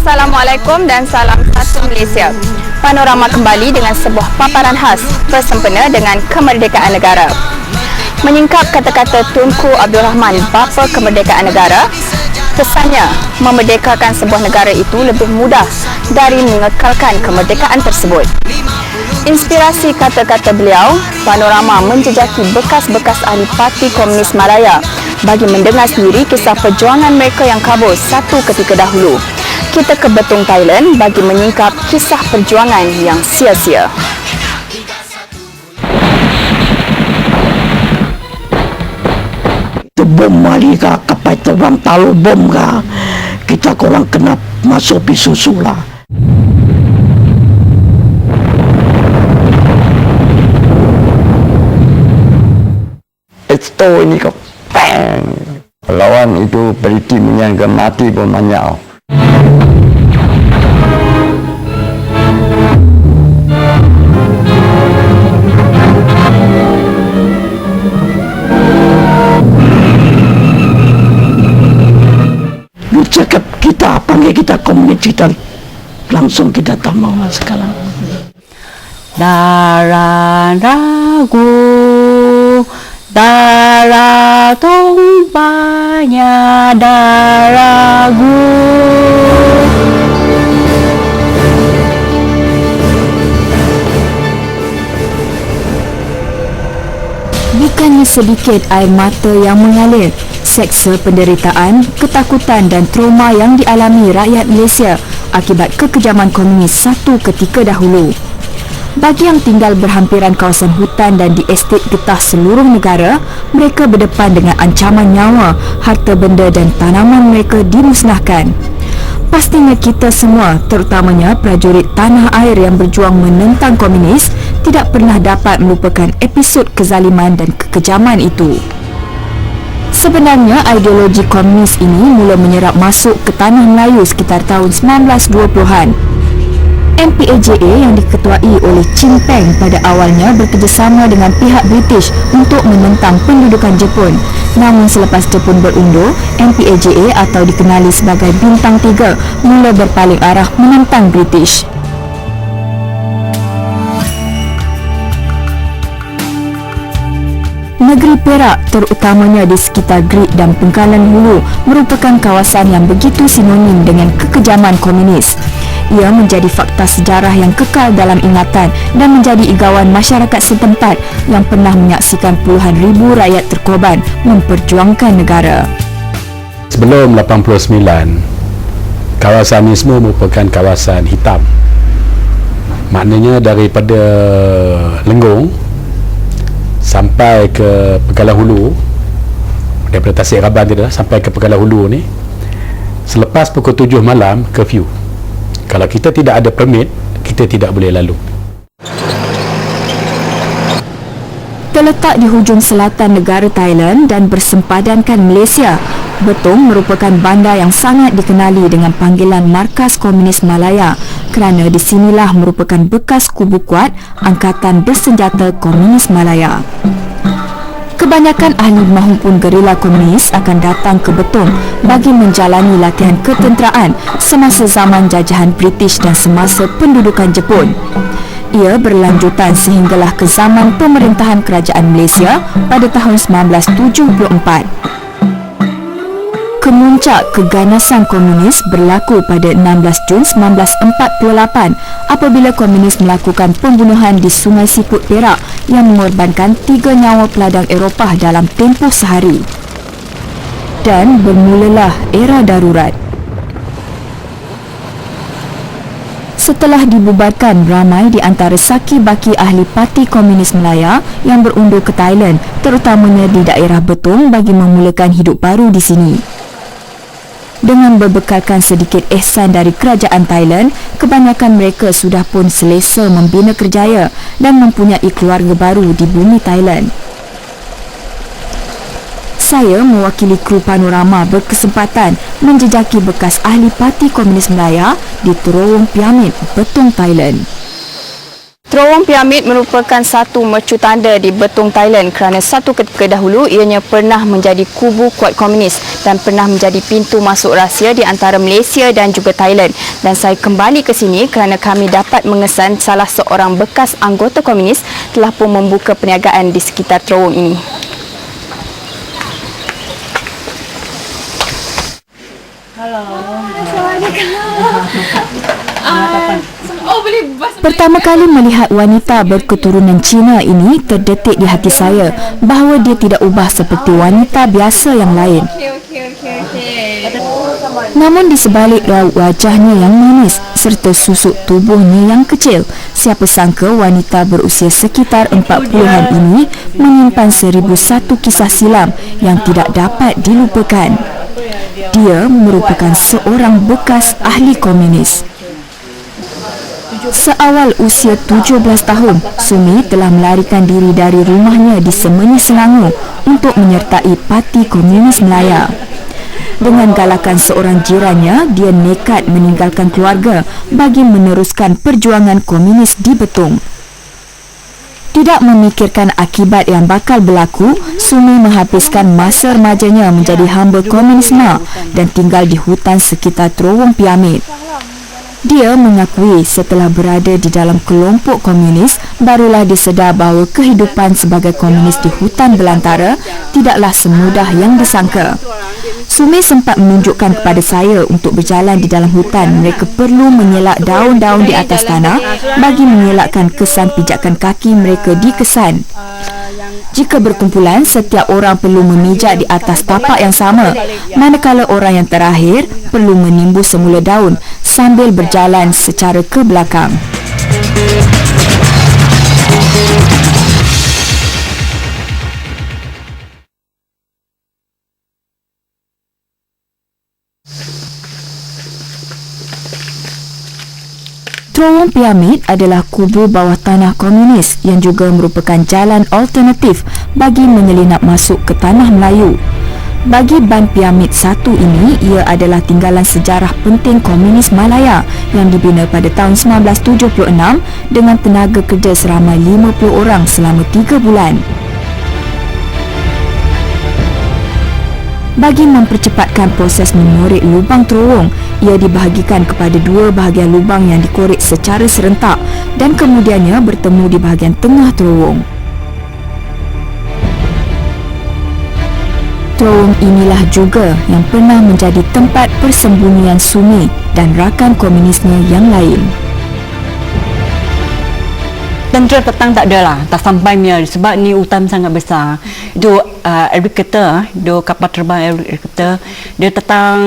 Assalamualaikum dan salam satu Malaysia. Panorama kembali dengan sebuah paparan khas bersempena dengan kemerdekaan negara. Menyingkap kata-kata Tunku Abdul Rahman, bapa kemerdekaan negara, pesannya memerdekakan sebuah negara itu lebih mudah dari mengekalkan kemerdekaan tersebut. Inspirasi kata-kata beliau, panorama menjejaki bekas-bekas ahli Parti Komunis Malaya bagi mendengar sendiri kisah perjuangan mereka yang kabur satu ketika dahulu. Kita ke Betong, Thailand bagi menyingkap kisah perjuangan yang sia-sia. Itu bom mari kah, kapal terbang taruh bom kah, kita korang kena masuk pisusu lah. Itu ini kok bang. Lawan itu beriti menyangka mati pun banyak. Lu cakap kita, panggil kita komunis, kita langsung kita tak mau sekarang. Darah ragu, darah tumpahnya darah ragu. Bukannya sedikit air mata yang mengalir, seksa penderitaan, ketakutan dan trauma yang dialami rakyat Malaysia akibat kekejaman komunis satu ketika dahulu. Bagi yang tinggal berhampiran kawasan hutan dan di estet getah seluruh negara, mereka berdepan dengan ancaman nyawa, harta benda dan tanaman mereka dimusnahkan. Pastinya kita semua, terutamanya prajurit tanah air yang berjuang menentang komunis, tidak pernah dapat melupakan episod kezaliman dan kekejaman itu. Sebenarnya, ideologi komunis ini mula menyerap masuk ke tanah Melayu sekitar tahun 1920-an. MPAJA yang diketuai oleh Chin Peng pada awalnya bekerjasama dengan pihak British untuk menentang pendudukan Jepun. Namun selepas Jepun berundur, MPAJA atau dikenali sebagai Bintang 3 mula berpaling arah menentang British. Negeri Perak, terutamanya di sekitar Grid dan Pengkalan Hulu, merupakan kawasan yang begitu sinonim dengan kekejaman komunis. Ia menjadi fakta sejarah yang kekal dalam ingatan dan menjadi igawan masyarakat setempat yang pernah menyaksikan puluhan ribu rakyat terkorban memperjuangkan negara. Sebelum 89, kawasan ini semua merupakan kawasan hitam. Maknanya daripada Lenggong sampai ke Pengkalan Hulu, daripada Tasik Raban tidak sampai ke Pengkalan Hulu ni, selepas pukul 7 malam curfew. Kalau kita tidak ada permit, kita tidak boleh lalu. Terletak di hujung selatan negara Thailand dan bersempadankan Malaysia, Betong merupakan bandar yang sangat dikenali dengan panggilan Markas Komunis Malaya kerana di sinilah merupakan bekas kubu kuat Angkatan Bersenjata Komunis Malaya. Kebanyakan ahli maupun gerila komunis akan datang ke Betong bagi menjalani latihan ketenteraan semasa zaman jajahan British dan semasa pendudukan Jepun. Ia berlanjutan sehinggalah ke zaman pemerintahan kerajaan Malaysia pada tahun 1974. Kemuncak keganasan komunis berlaku pada 16 Jun 1948 apabila komunis melakukan pembunuhan di Sungai Siput Perak yang mengorbankan 3 nyawa peladang Eropah dalam tempoh sehari. Dan bermulalah era darurat. Setelah dibubarkan, ramai di antara saki-baki ahli Parti Komunis Malaya yang berundur ke Thailand, terutamanya di daerah Betong bagi memulakan hidup baru di sini. Dengan berbekalkan sedikit ihsan dari kerajaan Thailand, kebanyakan mereka sudah pun selesa membina kerjaya dan mempunyai keluarga baru di bumi Thailand. Saya mewakili kru panorama berkesempatan menjejaki bekas ahli Parti Komunis Malaya di Terowong Piamit, Betong, Thailand. Terowong piramid merupakan satu mercu tanda di Betong, Thailand kerana satu ketika dahulu ianya pernah menjadi kubu kuat komunis dan pernah menjadi pintu masuk rahsia di antara Malaysia dan juga Thailand. Dan saya kembali ke sini kerana kami dapat mengesan salah seorang bekas anggota komunis telah pun membuka perniagaan di sekitar terowong ini. Pertama kali melihat wanita berketurunan Cina ini, terdetik di hati saya bahawa dia tidak ubah seperti wanita biasa yang lain. Namun di sebalik raut wajahnya yang manis serta susuk tubuhnya yang kecil, siapa sangka wanita berusia sekitar 40-an ini menyimpan 1001 kisah silam yang tidak dapat dilupakan. Dia merupakan seorang bekas ahli komunis. Seawal usia 17 tahun, Sumi telah melarikan diri dari rumahnya di Semeni, Selangor untuk menyertai Parti Komunis Melaya. Dengan galakan seorang jirannya, dia nekat meninggalkan keluarga bagi meneruskan perjuangan komunis di Betong. Tidak memikirkan akibat yang bakal berlaku, Sumi menghabiskan masa remajanya menjadi hamba komunisme dan tinggal di hutan sekitar terowong piramid. Dia mengakui setelah berada di dalam kelompok komunis, barulah disedar bahawa kehidupan sebagai komunis di hutan belantara tidaklah semudah yang disangka. Sumi sempat menunjukkan kepada saya untuk berjalan di dalam hutan, mereka perlu menyelak daun-daun di atas tanah bagi mengelakkan kesan pijakan kaki mereka di kesan. Jika berkumpulan, setiap orang perlu memijak di atas tapak yang sama, manakala orang yang terakhir perlu menimbus semula daun sambil berjalan secara ke belakang. Terowong piramid adalah kubu bawah tanah komunis yang juga merupakan jalan alternatif bagi menyelinap masuk ke tanah Melayu. Bagi Ban Piramid 1 ini, ia adalah tinggalan sejarah penting komunis Malaya yang dibina pada tahun 1976 dengan tenaga kerja seramai 50 orang selama 3 bulan. Bagi mempercepatkan proses mengorek lubang terowong, ia dibahagikan kepada 2 bahagian lubang yang dikorek secara serentak dan kemudiannya bertemu di bahagian tengah terowong. Terowong inilah juga yang pernah menjadi tempat persembunyian Sumi dan rakan komunisnya yang lain. Tentera petang tak ada lah, tak sampai punya sebab ni hutan sangat besar. Itu helikopter, do kapal terbang helikopter, dia datang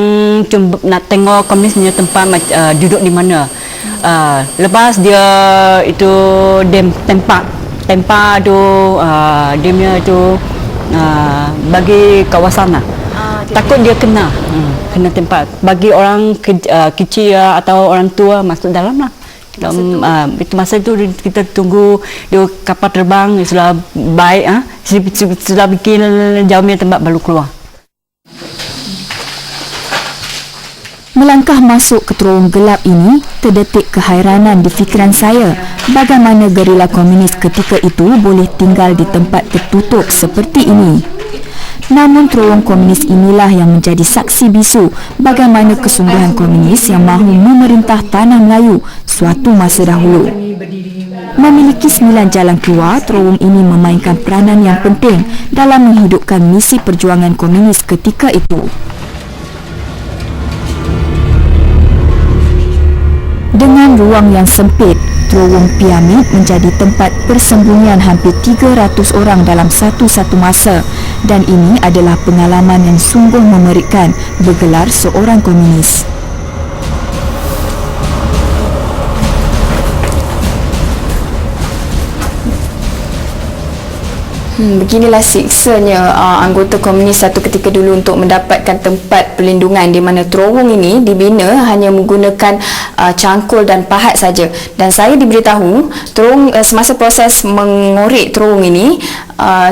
cuma nak tengok komunis punya tempat duduk di mana. Lepas dia itu dia tempat tu dia punya tu bagi kawasan lah. Takut dia kena tempat. Bagi orang kecil atau orang tua masuk dalam lah. Itu masa itu kita tunggu dia kapal terbang sudah baik sudah bikin jauhnya tempat baru keluar. Melangkah masuk ke terowong gelap ini, terdetik kehairanan di fikiran saya bagaimana gerila komunis ketika itu boleh tinggal di tempat tertutup seperti ini. Namun terowong komunis inilah yang menjadi saksi bisu bagaimana kesungguhan komunis yang mahu memerintah tanah Melayu suatu masa dahulu. Memiliki 9 jalan keluar, terowong ini memainkan peranan yang penting dalam menghidupkan misi perjuangan komunis ketika itu. Dengan ruang yang sempit, terowong piramid menjadi tempat persembunyian hampir 300 orang dalam satu masa, dan ini adalah pengalaman yang sungguh memerikan bergelar seorang komunis. Beginilah siksanya anggota komunis satu ketika dulu untuk mendapatkan tempat perlindungan, di mana terowong ini dibina hanya menggunakan cangkul dan pahat saja. Dan saya diberitahu terowong semasa proses mengorek terowong ini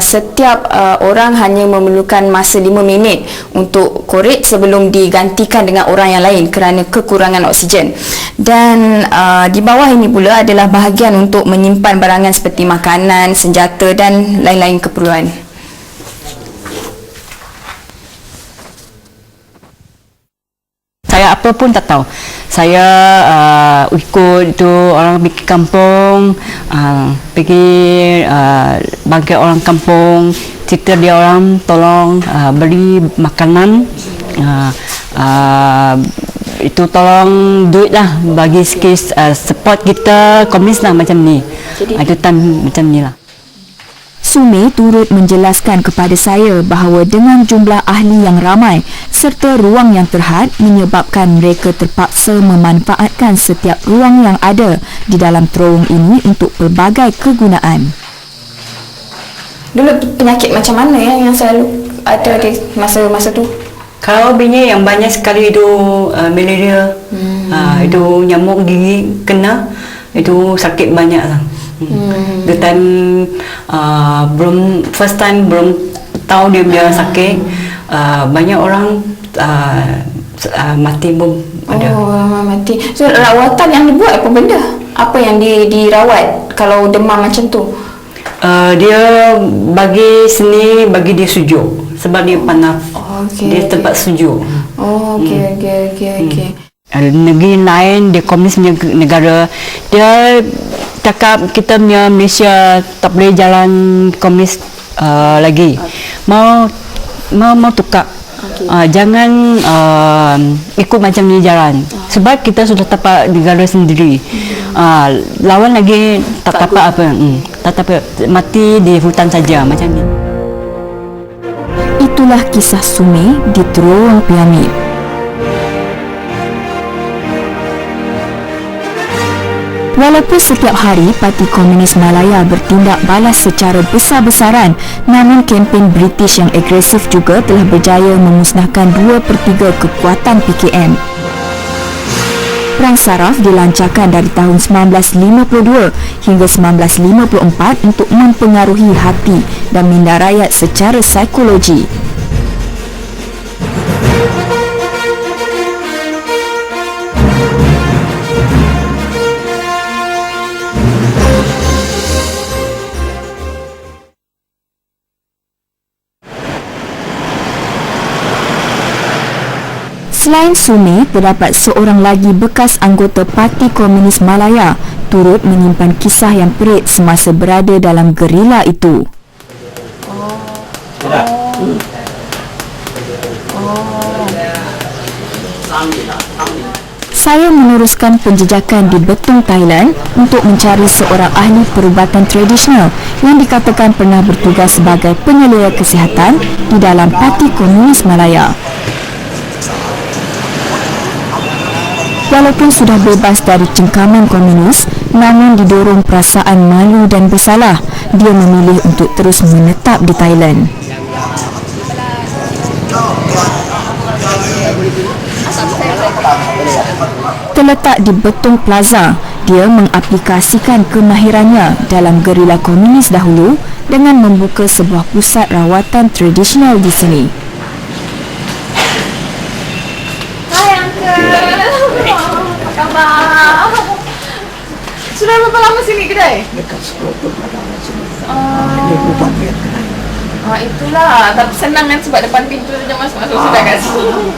setiap orang hanya memerlukan masa 5 minit untuk korek sebelum digantikan dengan orang yang lain kerana kekurangan oksigen. Dan di bawah ini pula adalah bahagian untuk menyimpan barangan seperti makanan, senjata dan lain-lain keperluan. Saya apa pun tak tahu. Saya ikut itu orang pergi kampung, pergi bangkit orang kampung, cerita dia orang tolong beli makanan, itu tolong duit lah bagi sikit support kita komunis lah macam ni. Itu time macam ni lah. Sumeh turut menjelaskan kepada saya bahawa dengan jumlah ahli yang ramai serta ruang yang terhad menyebabkan mereka terpaksa memanfaatkan setiap ruang yang ada di dalam terowong ini untuk pelbagai kegunaan. Dulu penyakit macam mana yang selalu ada di masa-masa tu? Kalau bini yang banyak sekali itu malaria, itu nyamuk gigi kena, itu sakit banyak lah. The time first time belum tahu dia punya sakit, banyak orang mati pun ada. Oh, mati. So rawatan yang dibuat apa benda? Apa yang dirawat kalau demam macam tu? Dia bagi sini bagi dia sejuk sebab dia panas. Dia tempat sejuk. Okey. Negeri lain dia komunis punya negara, dia cakap kita punya Malaysia tak boleh jalan komunis lagi. Mau tukar. Jangan ikut macam ni jalan. Sebab kita sudah dapat negara sendiri. Lawan lagi tak dapat apa. Tak dapat, mati di hutan saja macam ni. Itulah kisah Sumeh di terowong piramid. Walaupun setiap hari Parti Komunis Malaya bertindak balas secara besar-besaran, namun kempen British yang agresif juga telah berjaya memusnahkan 2/3 kekuatan PKM. Perang saraf dilancarkan dari tahun 1952 hingga 1954 untuk mempengaruhi hati dan minda rakyat secara psikologi. Selain Sumeh, terdapat seorang lagi bekas anggota Parti Komunis Malaya turut menyimpan kisah yang perit semasa berada dalam gerila itu. Saya meneruskan penjejakan di Betong, Thailand untuk mencari seorang ahli perubatan tradisional yang dikatakan pernah bertugas sebagai penyelia kesihatan di dalam Parti Komunis Malaya. Walaupun sudah bebas dari cengkaman komunis, namun didorong perasaan malu dan bersalah, dia memilih untuk terus menetap di Thailand. Terletak di Betong Plaza, dia mengaplikasikan kemahirannya dalam gerila komunis dahulu dengan membuka sebuah pusat rawatan tradisional di sini. Sudah berapa lama sini kedai? Dekat 10 tahun ada sini. Dia bukan biar kedai. Itulah. Tapi senang kan sebab depan pintu saja masuk sudah kat sini.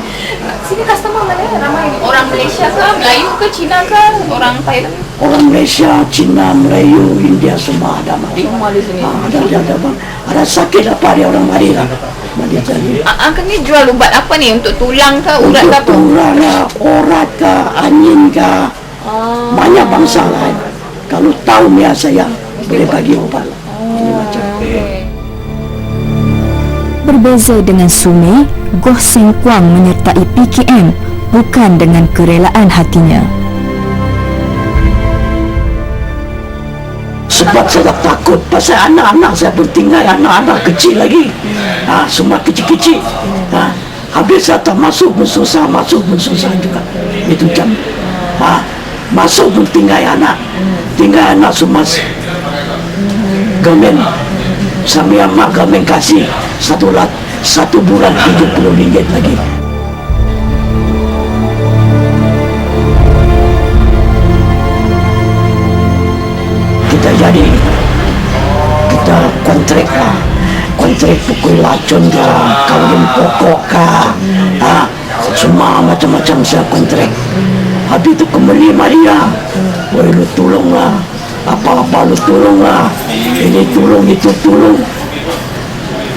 Sini customer mana? Ramai orang Malaysia ke, Melayu ke, Cina ke, orang Thailand? Orang Malaysia, Cina, Melayu, India semua ada masuk. Semua di sini. Ada bang. Ada sakit apa dia orang Madinah. Madinah ni. Angkat ni jual ubat apa ni? Untuk tulang ke, urat ke apa? Untuk tulang ke, orat ke, angin ke. Banyak bangsa lain. Kalau tahu ni saya boleh bagi ubat. Ini macam. Berbeza dengan Sumeh, Goh Seng Kuang menyertai PKM bukan dengan kerelaan hatinya. Sebab saya takut pasal anak-anak saya pun tinggal anak-anak kecil lagi. Semua kecil-kecil. Habis saya tak masuk pun susah juga. Itu jam. Masuk pun tinggal anak semua gamen sami amak gamen kasih satu bulan RM70 lagi. kontrak pukul lacun kah, kawin pokok kah, semua macam-macam saya kontrak. Habis itu kembali Maria, woi lu tolonglah, apa-apa lu tolonglah, ini tolong itu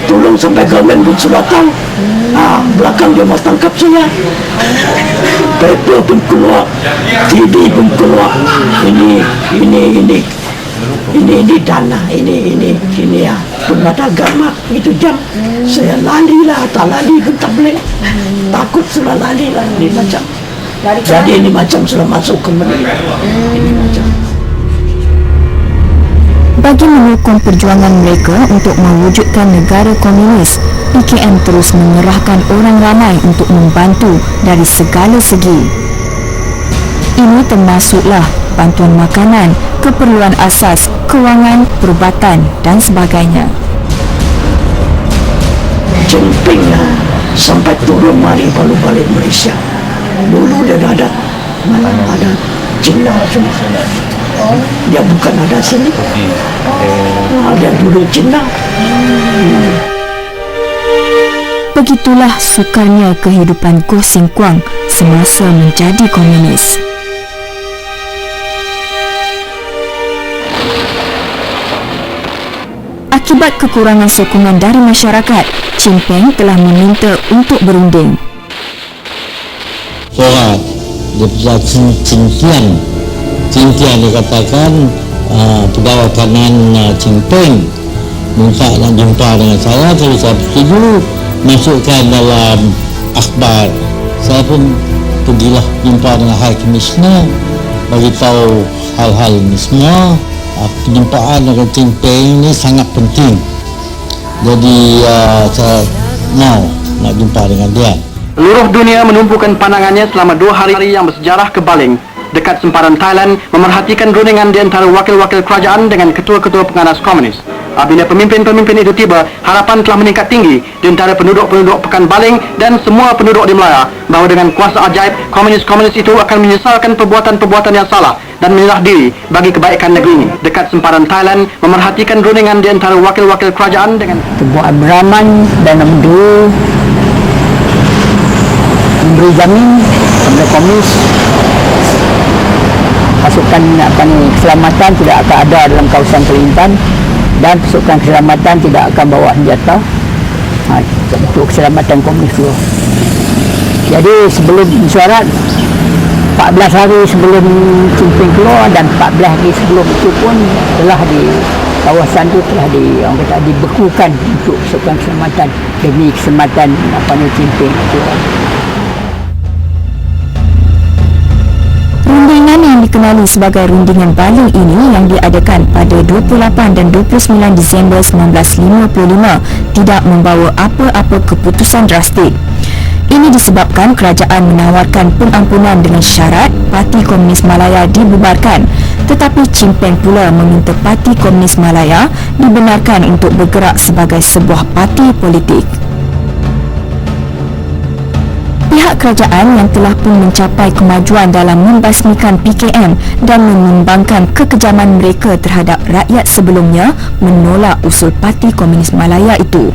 tolong sampai government pun sudah tahu. Belakang dia mau tangkap saya, paper pun keluar, TV pun keluar, ini dana, ini ya pengguna agama itu jam. Saya lali lah, tak lali pun tak boleh, takut sudah lali lah, ini macam. Jadi ini macam sudah masuk ke mana? Ini macam. Bagi menyokong perjuangan mereka untuk mewujudkan negara komunis, PKM terus mengerahkan orang ramai untuk membantu dari segala segi. Ini termasuklah bantuan makanan, keperluan asas, kewangan, perubatan dan sebagainya. Jemping sampai turun mari baru balik Malaysia. Dulu dia ada Cina semua. Dia bukan ada sini. Dia dulu Cina. Begitulah sukarnya kehidupan Goh Sin Kuang semasa menjadi komunis. Akibat kekurangan sokongan dari masyarakat, Chin Peng telah meminta untuk berunding. Surat daripada Cintian dikatakan pegawai kanan Chin Peng minta nak jumpa dengan saya, jadi saya setuju masukkan dalam akhbar. Saya pun pergilah jumpa dengan High Commissioner, bagi tahu hal-hal ini semua. Penjumpaan dengan Chin Peng ini sangat penting, jadi saya mau nak jumpa dengan dia. Seluruh dunia menumpukan pandangannya selama 2 hari yang bersejarah ke Baling dekat sempadan Thailand, memerhatikan rundingan di antara wakil-wakil kerajaan dengan ketua-ketua penganas komunis. Apabila pemimpin-pemimpin itu tiba, harapan telah meningkat tinggi di antara penduduk-penduduk Pekan Baling dan semua penduduk di Melaya bahawa dengan kuasa ajaib, komunis-komunis itu akan menyesalkan perbuatan-perbuatan yang salah dan menyerah diri bagi kebaikan negeri ini. Dekat sempadan Thailand, memerhatikan rundingan di antara wakil-wakil kerajaan dengan Sebuah Abraman dan Abdul memberi jamin kepada komunis pasukan keselamatan tidak akan ada dalam kawasan Kelantan dan pasukan keselamatan tidak akan bawa senjata untuk keselamatan komunis dulu. Jadi sebelum mesyuarat 14 hari sebelum Chin Peng keluar dan 14 hari sebelum itu pun telah di kawasan itu telah dibekukan untuk pasukan keselamatan demi keselamatan Chin Peng keluar. Rundingan yang dikenali sebagai Rundingan Baling ini yang diadakan pada 28 dan 29 Disember 1955 tidak membawa apa-apa keputusan drastik. Ini disebabkan kerajaan menawarkan pengampunan dengan syarat Parti Komunis Malaya dibubarkan, tetapi Chin Peng pula meminta Parti Komunis Malaya dibenarkan untuk bergerak sebagai sebuah parti politik. Pihak kerajaan yang telah pun mencapai kemajuan dalam membasmikan PKM dan menyumbangkan kekejaman mereka terhadap rakyat sebelumnya menolak usul Parti Komunis Malaya itu.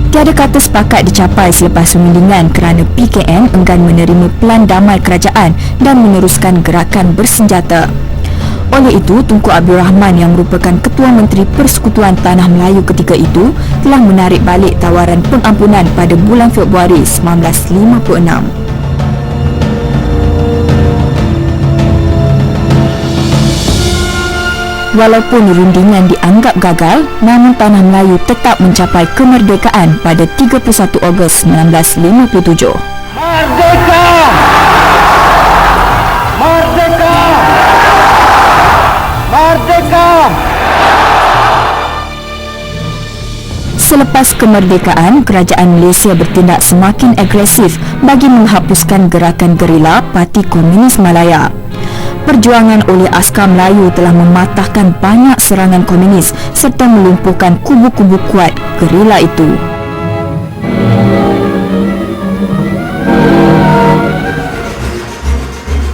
Tiada kata sepakat dicapai selepas rundingan kerana PKM enggan menerima pelan damai kerajaan dan meneruskan gerakan bersenjata. Oleh itu, Tunku Abdul Rahman yang merupakan Ketua Menteri Persekutuan Tanah Melayu ketika itu telah menarik balik tawaran pengampunan pada bulan Februari 1956. Walaupun rundingan dianggap gagal, namun Tanah Melayu tetap mencapai kemerdekaan pada 31 Ogos 1957. Merdeka! Merdeka! Merdeka! Selepas kemerdekaan, kerajaan Malaysia bertindak semakin agresif bagi menghapuskan gerakan gerila Parti Komunis Malaya. Perjuangan oleh askar Melayu telah mematahkan banyak serangan komunis serta melumpuhkan kubu-kubu kuat gerila itu.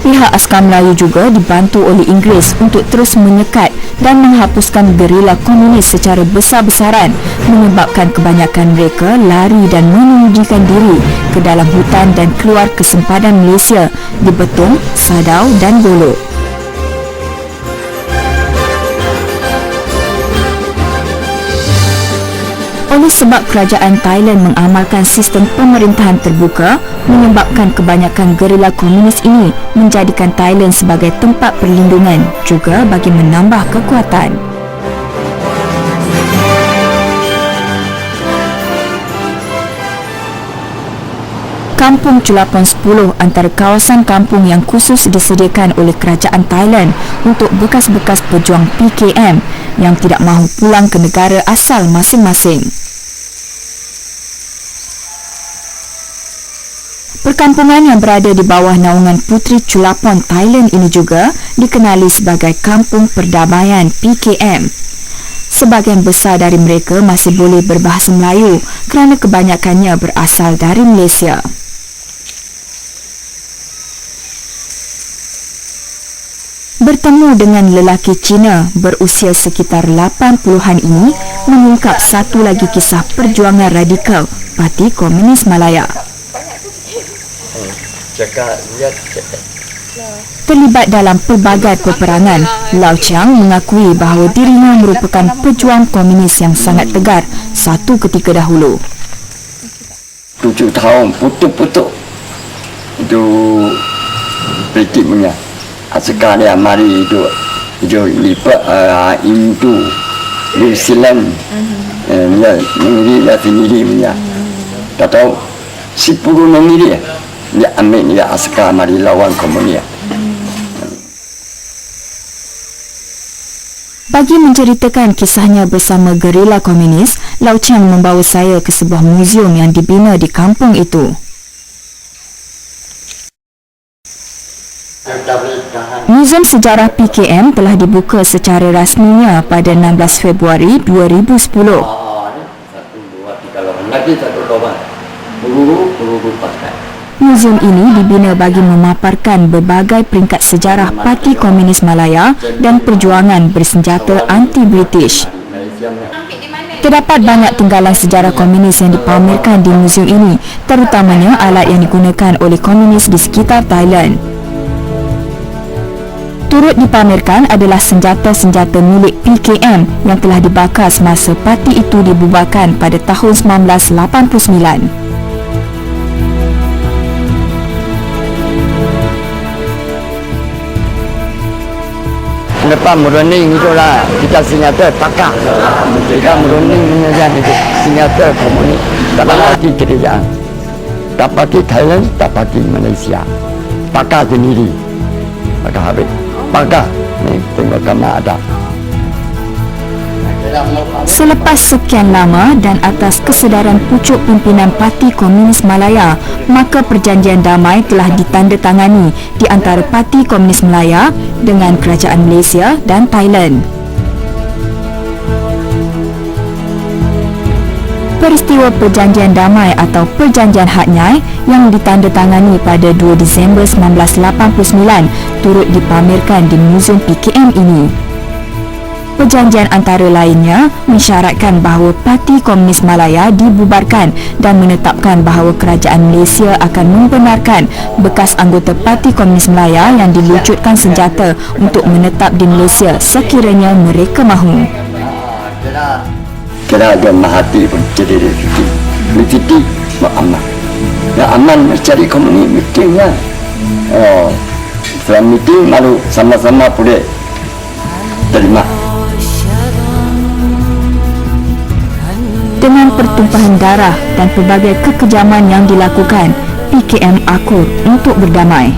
Pihak askar Melayu juga dibantu oleh Inggeris untuk terus menyekat dan menghapuskan gerila komunis secara besar-besaran, menyebabkan kebanyakan mereka lari dan menyembunyikan diri ke dalam hutan dan keluar ke sempadan Malaysia di Betong, Sadau dan Golok. Oleh sebab kerajaan Thailand mengamalkan sistem pemerintahan terbuka, menyebabkan kebanyakan gerila komunis ini menjadikan Thailand sebagai tempat perlindungan juga bagi menambah kekuatan. Kampung Chulapon 10 antara kawasan kampung yang khusus disediakan oleh kerajaan Thailand untuk bekas-bekas pejuang PKM yang tidak mahu pulang ke negara asal masing-masing. Perkampungan yang berada di bawah naungan Puteri Chulapon Thailand ini juga dikenali sebagai Kampung Perdamaian PKM. Sebahagian besar dari mereka masih boleh berbahasa Melayu kerana kebanyakannya berasal dari Malaysia. Bertemu dengan lelaki Cina berusia sekitar 80-an ini mengungkap satu lagi kisah perjuangan radikal Parti Komunis Malaya. Terlibat dalam pelbagai peperangan, Lau Chiang mengakui bahawa dirinya merupakan pejuang komunis yang sangat tegar satu ketika dahulu. 7 tahun putuk-putuk itu politik punya. Askar dia mari itu lipat Indo, New Zealand, dia sendiri punya. Tak tahu 10 negeri dia ambil dia askar mari lawan komunis. Bagi menceritakan kisahnya bersama gerila komunis, Lau Chiang membawa saya ke sebuah muzium yang dibina di kampung itu. Muzium Sejarah PKM telah dibuka secara rasminya pada 16 Februari 2010. Muzium ini dibina bagi memaparkan berbagai peringkat sejarah Parti Komunis Malaya dan perjuangan bersenjata anti-British. Terdapat banyak tinggalan sejarah komunis yang dipamerkan di muzium ini, terutamanya alat yang digunakan oleh komunis di sekitar Thailand. Turut dipamerkan adalah senjata-senjata milik PKM yang telah dibakar semasa parti itu dibubarkan pada tahun 1989. Lepas merunding itulah kita senjata pakar. Kita merunding menyajan itu senjata komunis. Tak pakai kerajaan, tak pakai Thailand, tak pakai Malaysia. Pakar sendiri. Pakar habis. Pakar. Ni tengok kamar ada. Selepas sekian lama dan atas kesedaran pucuk pimpinan Parti Komunis Malaya, maka perjanjian damai telah ditandatangani di antara Parti Komunis Malaya dengan Kerajaan Malaysia dan Thailand. Peristiwa perjanjian damai atau perjanjian Hat Nyai yang ditandatangani pada 2 Disember 1989 turut dipamerkan di Muzium PKM ini. Perjanjian antara lainnya mensyaratkan bahawa Parti Komunis Malaya dibubarkan dan menetapkan bahawa Kerajaan Malaysia akan membenarkan bekas anggota Parti Komunis Malaya yang dilucutkan senjata untuk menetap di Malaysia sekiranya mereka mahu. Kira ada Mahathir pun jadi rezeki. Rezeki aman. Yang aman mencari komunis meetingnya. Setelah meeting malu sama-sama boleh terima. Dengan pertumpahan darah dan pelbagai kekejaman yang dilakukan, PKM akur untuk berdamai.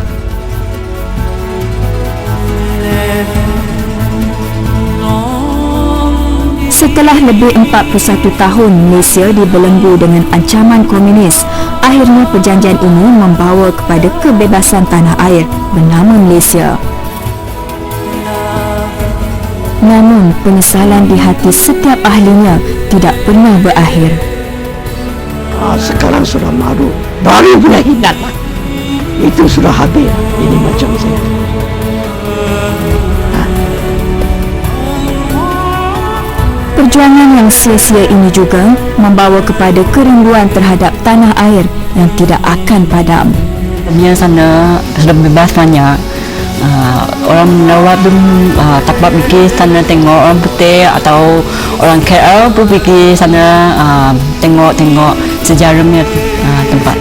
Setelah lebih 41 tahun Malaysia dibelenggu dengan ancaman komunis, akhirnya perjanjian ini membawa kepada kebebasan tanah air bernama Malaysia. Namun, penyesalan di hati setiap ahlinya tidak pernah berakhir. Sekarang sudah malu, baru boleh ingat. itu sudah habis. Ini macam saya. Perjuangan yang sia-sia ini juga membawa kepada kerinduan terhadap tanah air yang tidak akan padam. Dia sana sudah bebas banyak. Orang Melayu pun tak dapat pergi sana tengok orang putih atau orang KL pun pergi sana tengok sejarahnya tempat.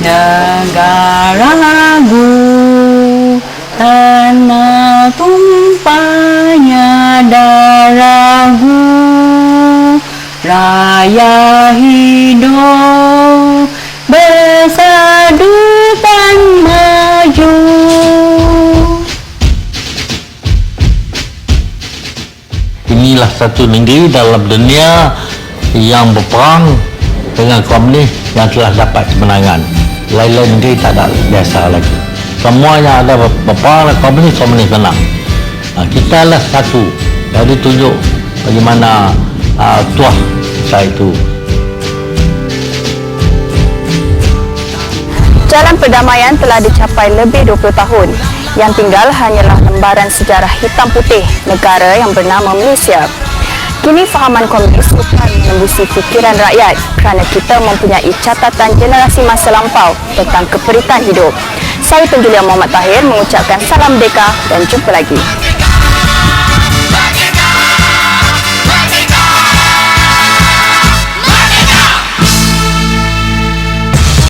Negaraku tanah tumpahnya darahku, raya hidup bersatu dan maju. Inilah satu negeri dalam dunia yang berperang dengan komunis yang telah dapat kemenangan. Lain-lain negeri tak ada biasa lagi. Semua yang ada berperang dengan komunis menang. Kita lah satu. Jadi tunjuk bagaimana tuah kita itu. Jalan perdamaian telah dicapai lebih 20 tahun. Yang tinggal hanyalah lembaran sejarah hitam putih negara yang bernama Malaysia. Kini fahaman komunis bukan menembusi fikiran rakyat kerana kita mempunyai catatan generasi masa lampau tentang keperitan hidup. Saya Tun Julia Muhammad Tahir mengucapkan salam merdeka dan jumpa lagi.